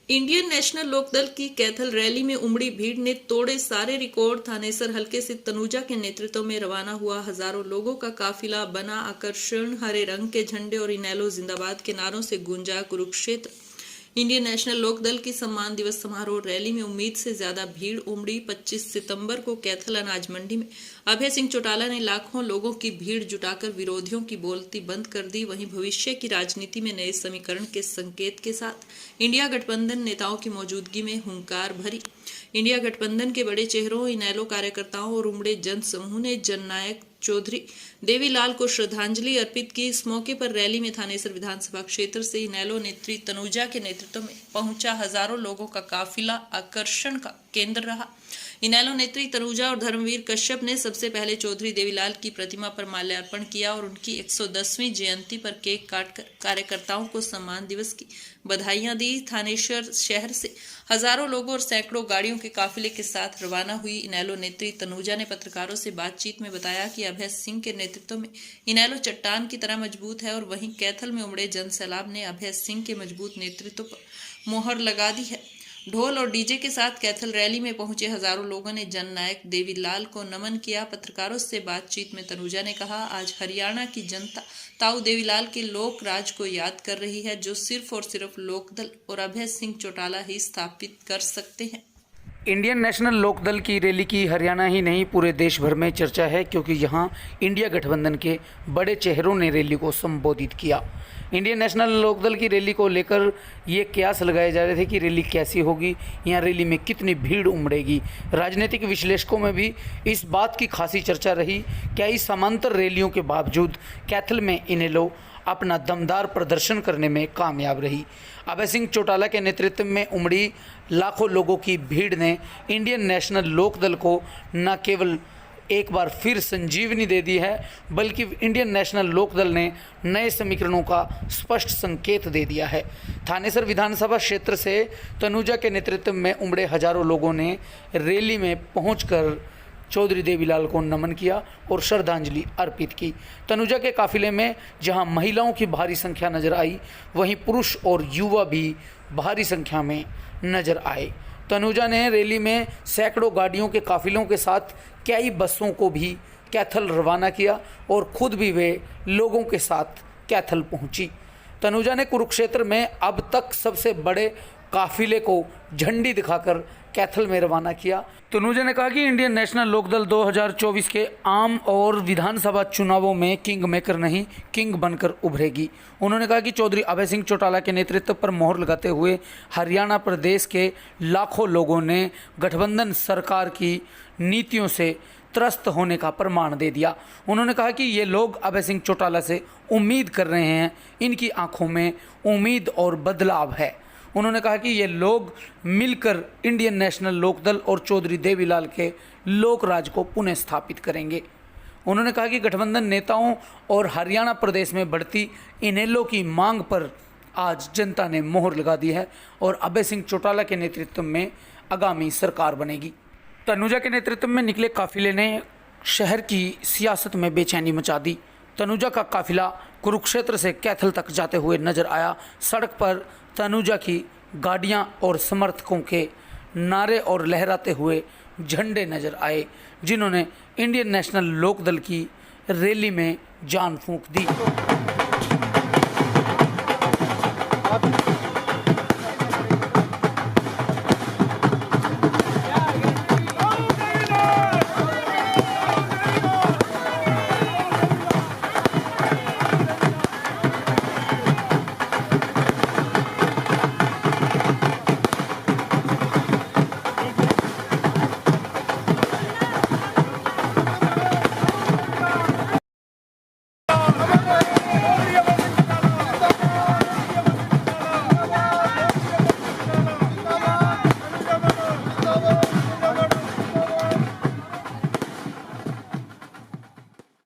Indian national Lokdal की Kaithal rally में उमड़ी भीड़ ने तोड़े सारे रिकॉर्ड। थानेसर हलके से तनुजा के नेतृत्व में रवाना हुआ हजारों लोगों का काफिला बना आकर्षण। हरे रंग के झंडे और इनेलो जिंदाबाद के नारों से गूंजा कुरुक्षेत्र। इंडियन नेशनल लोकदल की सम्मान दिवस समारोह रैली में उम्मीद से ज्यादा भीड़ उमड़ी। 25 सितंबर को कैथल अनाज मंडी में अभय सिंह चौटाला ने लाखों लोगों की भीड़ जुटाकर विरोधियों की बोलती बंद कर दी। वहीं भविष्य की राजनीति में नए समीकरण के संकेत के साथ इंडिया गठबंधन नेताओं की मौजूदगी में हुंकार भरी। इंडिया गठबंधन के बड़े चेहरों, इनेलो कार्यकर्ताओं और उमड़े जन समूह ने जननायक चौधरी देवीलाल को श्रद्धांजलि अर्पित की। इस मौके पर रैली में थानेसर विधानसभा क्षेत्र से इनेलो नेत्री तनुजा के नेतृत्व में पहुंचा हजारों लोगों का काफिला आकर्षण का केंद्र रहा। इनेलो नेत्री तनुजा और धर्मवीर कश्यप ने सबसे पहले चौधरी देवीलाल की प्रतिमा पर माल्यार्पण किया और उनकी 110वीं जयंती पर केक काटकर कार्यकर्ताओं को सम्मान दिवस की बधाइयां दी। थानेश्वर शहर से हजारों लोगों और सैकड़ों गाड़ियों के काफिले के साथ रवाना हुई इनेलो नेत्री तनुजा ने पत्रकारों से बातचीत में बताया कि अभय सिंह के नेतृत्व में इनेलो चट्टान की तरह मजबूत है और वहीं कैथल में उमड़े जन सैलाब ने अभय सिंह के मजबूत नेतृत्व पर मोहर लगा दी है। ढोल और डीजे के साथ कैथल रैली में पहुंचे हजारों लोगों ने जननायक देवीलाल को नमन किया। पत्रकारों से बातचीत में तनुजा ने कहा, आज हरियाणा की जनता ताऊ देवीलाल के लोक राज को याद कर रही है, जो सिर्फ और सिर्फ लोकदल और अभय सिंह चौटाला ही स्थापित कर सकते हैं। इंडियन नेशनल लोकदल की रैली की हरियाणा ही नहीं पूरे देश भर में चर्चा है, क्योंकि यहां इंडिया गठबंधन के बड़े चेहरों ने रैली को संबोधित किया। इंडियन नेशनल लोकदल की रैली को लेकर ये कयास लगाए जा रहे थे कि रैली कैसी होगी, यहाँ रैली में कितनी भीड़ उमड़ेगी। राजनीतिक विश्लेषकों में भी इस बात की खासी चर्चा रही, क्या इस समांतर रैलियों के बावजूद कैथल में इनेलो अपना दमदार प्रदर्शन करने में कामयाब रही। अभय सिंह चौटाला के नेतृत्व में उमड़ी लाखों लोगों की भीड़ ने इंडियन नेशनल लोकदल को न केवल एक बार फिर संजीवनी दे दी है, बल्कि इंडियन नेशनल लोकदल ने नए समीकरणों का स्पष्ट संकेत दे दिया है। थानेसर विधानसभा क्षेत्र से तनुजा के नेतृत्व में उमड़े हजारों लोगों ने रैली में पहुंचकर चौधरी देवीलाल को नमन किया और श्रद्धांजलि अर्पित की। तनुजा के काफिले में जहां महिलाओं की भारी संख्या नजर आई, वहीं पुरुष और युवा भी भारी संख्या में नजर आए। तनुजा ने रैली में सैकड़ों गाड़ियों के काफिलों के साथ कई बसों को भी कैथल रवाना किया और खुद भी वे लोगों के साथ कैथल पहुंची। तनुजा ने कुरुक्षेत्र में अब तक सबसे बड़े काफिले को झंडी दिखाकर कैथल में रवाना किया। तनुजा ने कहा कि इंडियन नेशनल लोकदल 2024 के आम और विधानसभा चुनावों में किंग मेकर नहीं, किंग बनकर उभरेगी। उन्होंने कहा कि चौधरी अभय सिंह चौटाला के नेतृत्व पर मोहर लगाते हुए हरियाणा प्रदेश के लाखों लोगों ने गठबंधन सरकार की नीतियों से त्रस्त होने का प्रमाण दे दिया। उन्होंने कहा कि ये लोग अभय सिंह चौटाला से उम्मीद कर रहे हैं, इनकी आंखों में उम्मीद और बदलाव है। उन्होंने कहा कि ये लोग मिलकर इंडियन नेशनल लोकदल और चौधरी देवीलाल के लोक राज को पुनः स्थापित करेंगे। उन्होंने कहा कि गठबंधन नेताओं और हरियाणा प्रदेश में बढ़ती इनेलो की मांग पर आज जनता ने मोहर लगा दी है और अभय सिंह चौटाला के नेतृत्व में आगामी सरकार बनेगी। तनुजा के नेतृत्व में निकले काफिले ने शहर की सियासत में बेचैनी मचा दी। तनुजा का काफिला कुरुक्षेत्र से कैथल तक जाते हुए नजर आया। सड़क पर तनुजा की गाड़ियां और समर्थकों के नारे और लहराते हुए झंडे नजर आए, जिन्होंने इंडियन नेशनल लोकदल की रैली में जान फूंक दी।